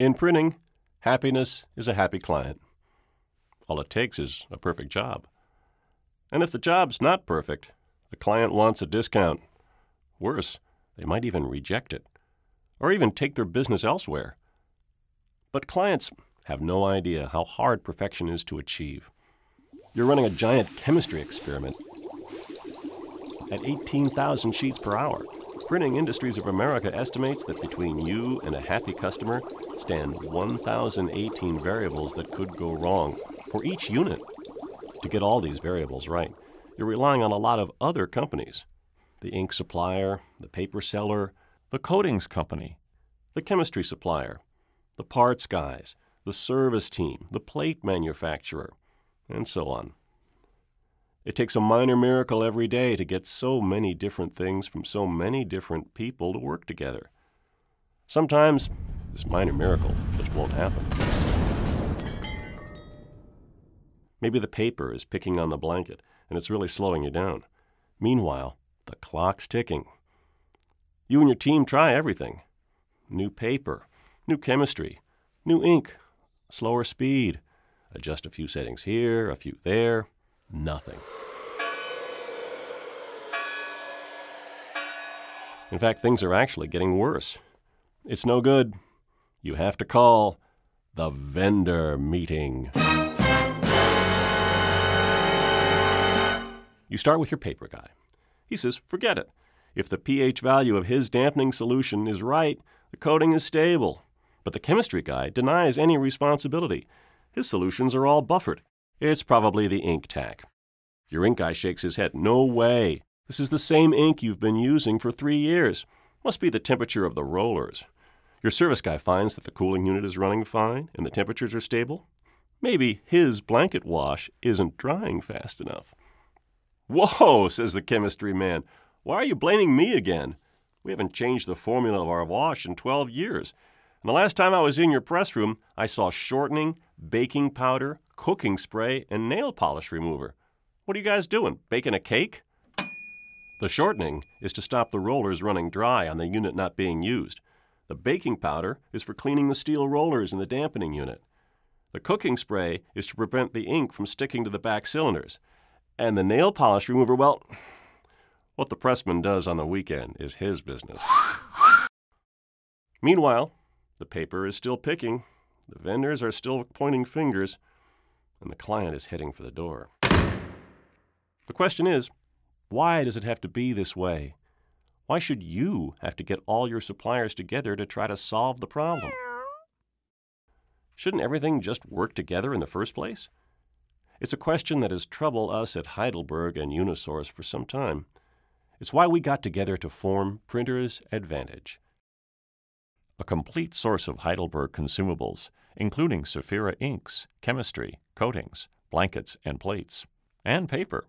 In printing, happiness is a happy client. All it takes is a perfect job. And if the job's not perfect, the client wants a discount. Worse, they might even reject it, or even take their business elsewhere. But clients have no idea how hard perfection is to achieve. You're running a giant chemistry experiment at 18,000 sheets per hour. Printing Industries of America estimates that between you and a happy customer stand 1,018 variables that could go wrong for each unit. To get all these variables right, you're relying on a lot of other companies. The ink supplier, the paper seller, the coatings company, the chemistry supplier, the parts guys, the service team, the plate manufacturer, and so on. It takes a minor miracle every day to get so many different things from so many different people to work together. Sometimes this minor miracle just won't happen. Maybe the paper is picking on the blanket and it's really slowing you down. Meanwhile, the clock's ticking. You and your team try everything. New paper, new chemistry, new ink, slower speed. Adjust a few settings here, a few there. Nothing. In fact, things are actually getting worse. It's no good. You have to call the vendor meeting. You start with your paper guy. He says, forget it. If the pH value of his dampening solution is right, the coating is stable. But the chemistry guy denies any responsibility. His solutions are all buffered. It's probably the ink tack. Your ink guy shakes his head. No way. This is the same ink you've been using for 3 years. Must be the temperature of the rollers. Your service guy finds that the cooling unit is running fine and the temperatures are stable. Maybe his blanket wash isn't drying fast enough. Whoa, says the chemistry man. Why are you blaming me again? We haven't changed the formula of our wash in 12 years. And the last time I was in your press room, I saw shortening, baking powder, cooking spray, and nail polish remover. What are you guys doing, baking a cake? The shortening is to stop the rollers running dry on the unit not being used. The baking powder is for cleaning the steel rollers in the dampening unit. The cooking spray is to prevent the ink from sticking to the back cylinders. And the nail polish remover, well, what the pressman does on the weekend is his business. Meanwhile, the paper is still picking, the vendors are still pointing fingers, and the client is heading for the door. The question is, why does it have to be this way? Why should you have to get all your suppliers together to try to solve the problem? Shouldn't everything just work together in the first place? It's a question that has troubled us at Heidelberg and Unisource for some time. It's why we got together to form Printers Advantage, a complete source of Heidelberg consumables, including Saphira inks, chemistry, coatings, blankets and plates, and paper,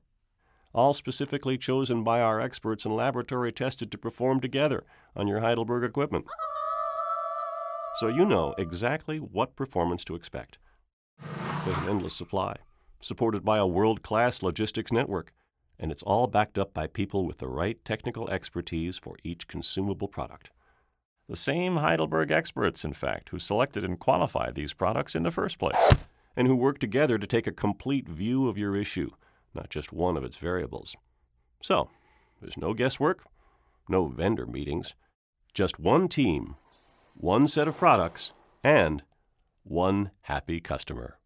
all specifically chosen by our experts and laboratory tested to perform together on your Heidelberg equipment. So you know exactly what performance to expect. There's an endless supply, supported by a world-class logistics network, and it's all backed up by people with the right technical expertise for each consumable product. The same Heidelberg experts, in fact, who selected and qualified these products in the first place, and who work together to take a complete view of your issue, not just one of its variables. So, there's no guesswork, no vendor meetings, just one team, one set of products, and one happy customer.